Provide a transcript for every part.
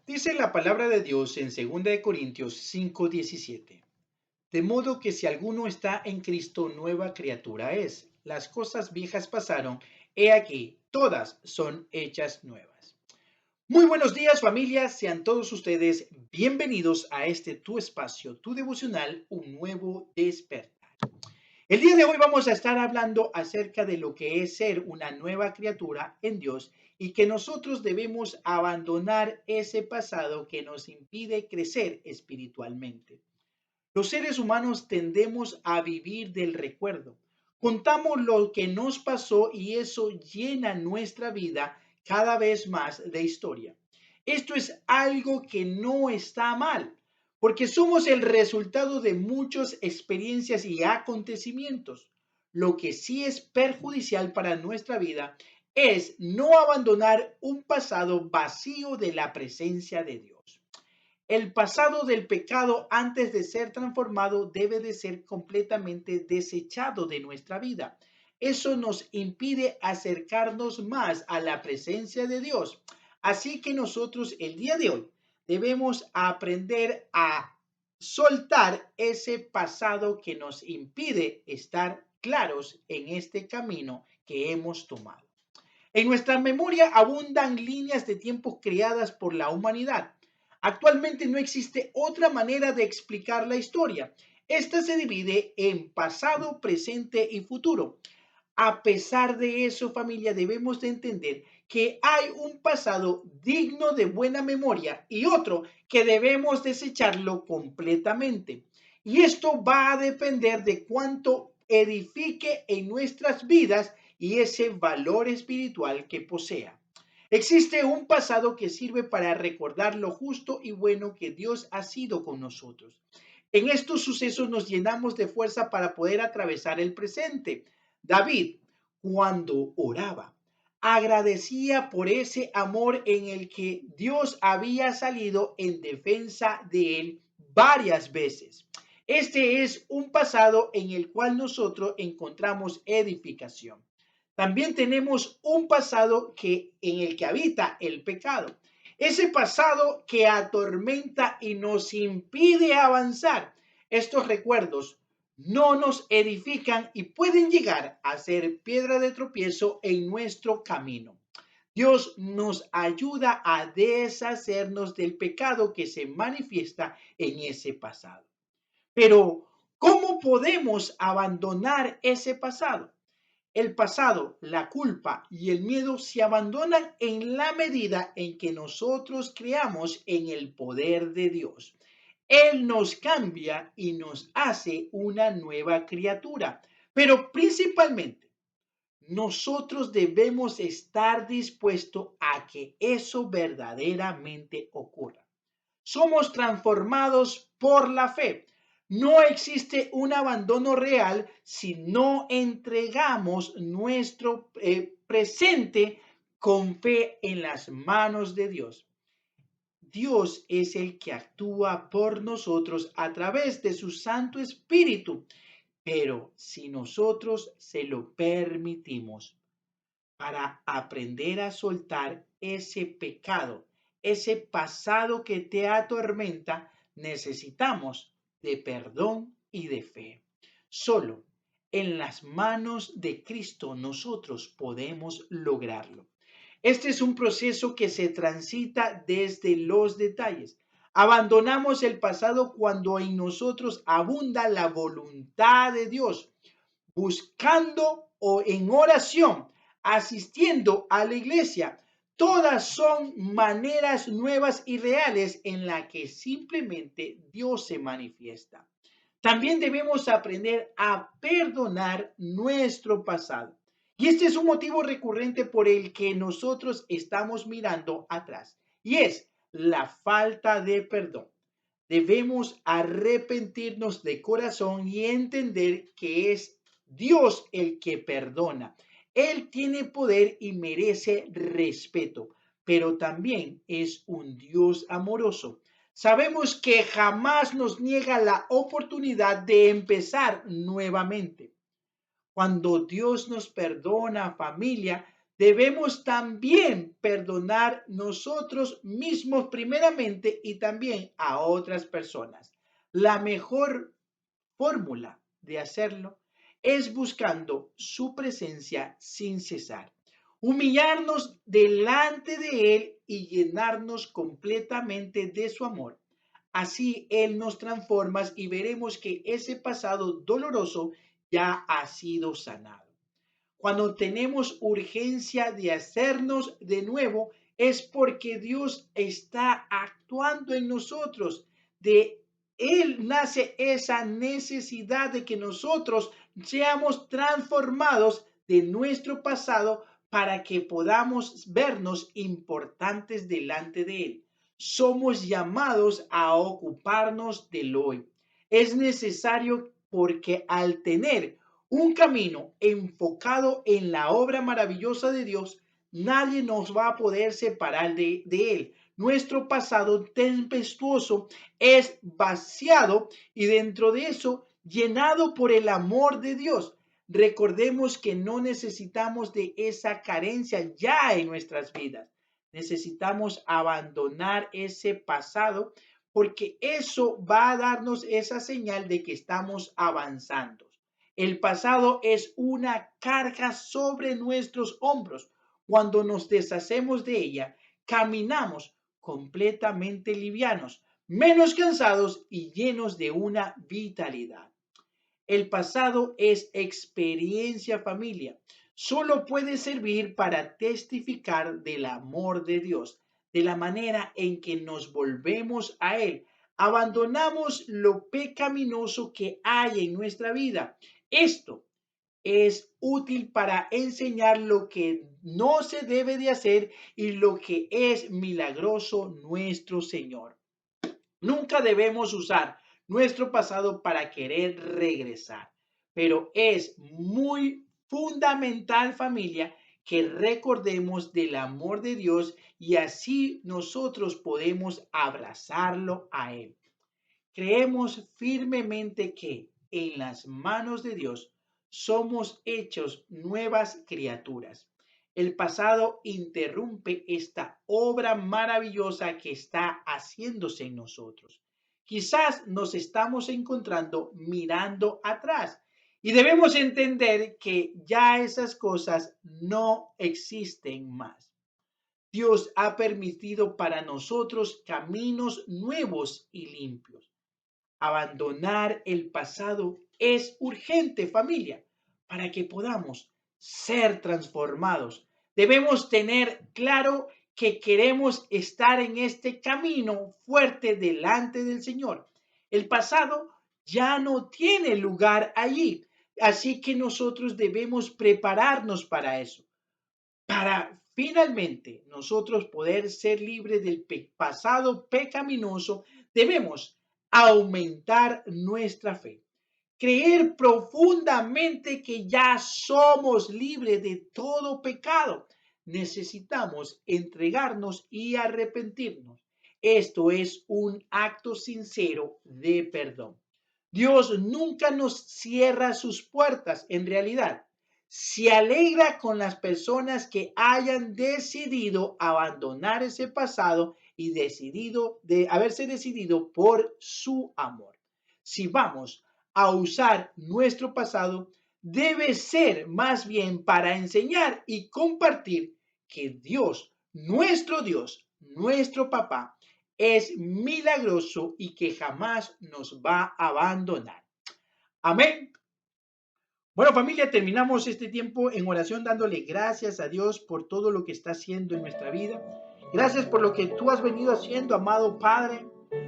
Dice la palabra de Dios en 2 Corintios 5:17. De modo que si alguno está en Cristo, nueva criatura es. Las cosas viejas pasaron, he aquí, todas son hechas nuevas. Muy buenos días, familia. Sean todos ustedes bienvenidos a este tu espacio, tu devocional, un nuevo despertar. El día de hoy vamos a estar hablando acerca de lo que es ser una nueva criatura en Dios y que nosotros debemos abandonar ese pasado que nos impide crecer espiritualmente. Los seres humanos tendemos a vivir del recuerdo. Contamos lo que nos pasó y eso llena nuestra vida cada vez más de historia. Esto es algo que no está mal, porque somos el resultado de muchas experiencias y acontecimientos. Lo que sí es perjudicial para nuestra vida es no abandonar un pasado vacío de la presencia de Dios. El pasado del pecado antes de ser transformado debe de ser completamente desechado de nuestra vida. Eso nos impide acercarnos más a la presencia de Dios. Así que nosotros el día de hoy debemos aprender a soltar ese pasado que nos impide estar claros en este camino que hemos tomado. En nuestra memoria abundan líneas de tiempo creadas por la humanidad. Actualmente no existe otra manera de explicar la historia. Esta se divide en pasado, presente y futuro. A pesar de eso, familia, debemos de entender que hay un pasado digno de buena memoria y otro que debemos desecharlo completamente. Y esto va a depender de cuánto edifique en nuestras vidas y ese valor espiritual que posea. Existe un pasado que sirve para recordar lo justo y bueno que Dios ha sido con nosotros. En estos sucesos nos llenamos de fuerza para poder atravesar el presente. David, cuando oraba, agradecía por ese amor en el que Dios había salido en defensa de él varias veces. Este es un pasado en el cual nosotros encontramos edificación. También tenemos un pasado en el que habita el pecado. Ese pasado que atormenta y nos impide avanzar. Estos recuerdos no nos edifican y pueden llegar a ser piedra de tropiezo en nuestro camino. Dios nos ayuda a deshacernos del pecado que se manifiesta en ese pasado. Pero, ¿cómo podemos abandonar ese pasado? El pasado, la culpa y el miedo se abandonan en la medida en que nosotros creamos en el poder de Dios. Él nos cambia y nos hace una nueva criatura. Pero principalmente, nosotros debemos estar dispuestos a que eso verdaderamente ocurra. Somos transformados por la fe. No existe un abandono real si no entregamos nuestro presente con fe en las manos de Dios. Dios es el que actúa por nosotros a través de su Santo Espíritu, pero si nosotros se lo permitimos para aprender a soltar ese pecado, ese pasado que te atormenta, necesitamos de perdón y de fe. Solo en las manos de Cristo nosotros podemos lograrlo. Este es un proceso que se transita desde los detalles. Abandonamos el pasado cuando en nosotros abunda la voluntad de Dios, buscando o en oración, asistiendo a la iglesia. Todas son maneras nuevas y reales en las que simplemente Dios se manifiesta. También debemos aprender a perdonar nuestro pasado. Y este es un motivo recurrente por el que nosotros estamos mirando atrás. Y es la falta de perdón. Debemos arrepentirnos de corazón y entender que es Dios el que perdona. Él tiene poder y merece respeto, pero también es un Dios amoroso. Sabemos que jamás nos niega la oportunidad de empezar nuevamente. Cuando Dios nos perdona, familia, debemos también perdonar nosotros mismos primeramente y también a otras personas. La mejor fórmula de hacerlo es buscando su presencia sin cesar. Humillarnos delante de Él y llenarnos completamente de su amor. Así Él nos transforma y veremos que ese pasado doloroso ya ha sido sanado. Cuando tenemos urgencia de hacernos de nuevo, es porque Dios está actuando en nosotros. De Él nace esa necesidad de que nosotros seamos transformados de nuestro pasado para que podamos vernos importantes delante de Él. Somos llamados a ocuparnos del hoy. Es necesario porque al tener un camino enfocado en la obra maravillosa de Dios, nadie nos va a poder separar de Él. Nuestro pasado tempestuoso es vaciado y dentro de eso llenado por el amor de Dios. Recordemos que no necesitamos de esa carencia ya en nuestras vidas. Necesitamos abandonar ese pasado porque eso va a darnos esa señal de que estamos avanzando. El pasado es una carga sobre nuestros hombros. Cuando nos deshacemos de ella, caminamos completamente livianos, menos cansados y llenos de una vitalidad. El pasado es experiencia, familia. Solo puede servir para testificar del amor de Dios, de la manera en que nos volvemos a Él. Abandonamos lo pecaminoso que hay en nuestra vida. Esto es útil para enseñar lo que no se debe de hacer y lo que es milagroso nuestro Señor. Nunca debemos usar nuestro pasado para querer regresar, pero es muy fundamental, familia, que recordemos del amor de Dios y así nosotros podemos abrazarlo a Él. Creemos firmemente que en las manos de Dios somos hechos nuevas criaturas. El pasado interrumpe esta obra maravillosa que está haciéndose en nosotros. Quizás nos estamos encontrando mirando atrás y debemos entender que ya esas cosas no existen más. Dios ha permitido para nosotros caminos nuevos y limpios. Abandonar el pasado es urgente, familia, para que podamos ser transformados. Debemos tener claro que queremos estar en este camino fuerte delante del Señor. El pasado ya no tiene lugar allí, así que nosotros debemos prepararnos para eso, para finalmente nosotros poder ser libres del pasado pecaminoso. Debemos aumentar nuestra fe, creer profundamente que ya somos libres de todo pecado. Necesitamos entregarnos y arrepentirnos. Esto es un acto sincero de perdón. Dios nunca nos cierra sus puertas. En realidad, se alegra con las personas que hayan decidido abandonar ese pasado y haberse decidido por su amor. Si vamos a usar nuestro pasado, debe ser más bien para enseñar y compartir que Dios, nuestro papá, es milagroso y que jamás nos va a abandonar. Amén. Bueno, familia, terminamos este tiempo en oración dándole gracias a Dios por todo lo que está haciendo en nuestra vida. Gracias por lo que tú has venido haciendo, amado Padre.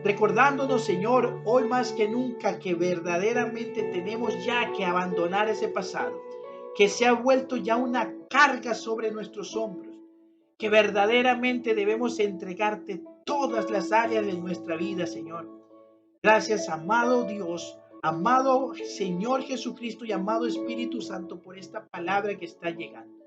Recordándonos, Señor, hoy más que nunca que verdaderamente tenemos ya que abandonar ese pasado, que se ha vuelto ya una carga sobre nuestros hombros, que verdaderamente debemos entregarte todas las áreas de nuestra vida, Señor. Gracias, amado Dios, amado Señor Jesucristo y amado Espíritu Santo, por esta palabra que está llegando.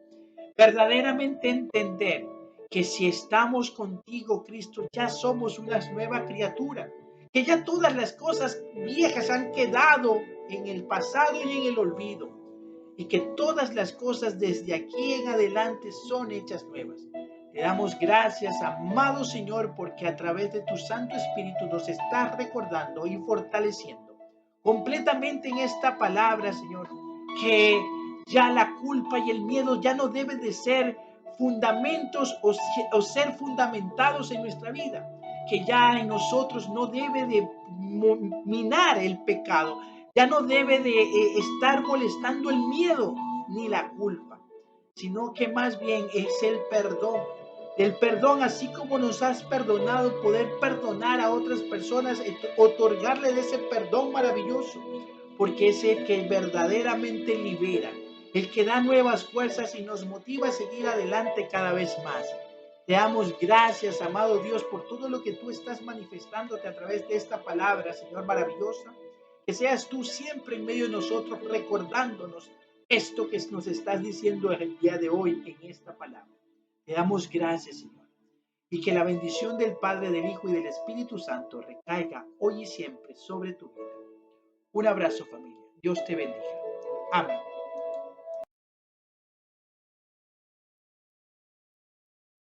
Verdaderamente entender que si estamos contigo, Cristo, ya somos una nueva criatura, que ya todas las cosas viejas han quedado en el pasado y en el olvido. y que todas las cosas desde aquí en adelante son hechas nuevas. Te damos gracias, amado Señor, porque a través de tu Santo Espíritu nos estás recordando y fortaleciendo completamente en esta palabra, Señor, que ya la culpa y el miedo ya no deben de ser fundamentos o ser fundamentados en nuestra vida, que ya en nosotros no debe de minar el pecado, ya no debe de estar molestando el miedo ni la culpa, sino que más bien es el perdón. El perdón, así como nos has perdonado, poder perdonar a otras personas, otorgarle de ese perdón maravilloso, porque es el que verdaderamente libera, el que da nuevas fuerzas y nos motiva a seguir adelante cada vez más. Te damos gracias, amado Dios, por todo lo que tú estás manifestándote a través de esta palabra, Señor maravillosa. Que seas tú siempre en medio de nosotros recordándonos esto que nos estás diciendo en el día de hoy en esta palabra. Te damos gracias, Señor. Y que la bendición del Padre, del Hijo y del Espíritu Santo recaiga hoy y siempre sobre tu vida. Un abrazo, familia. Dios te bendiga. Amén.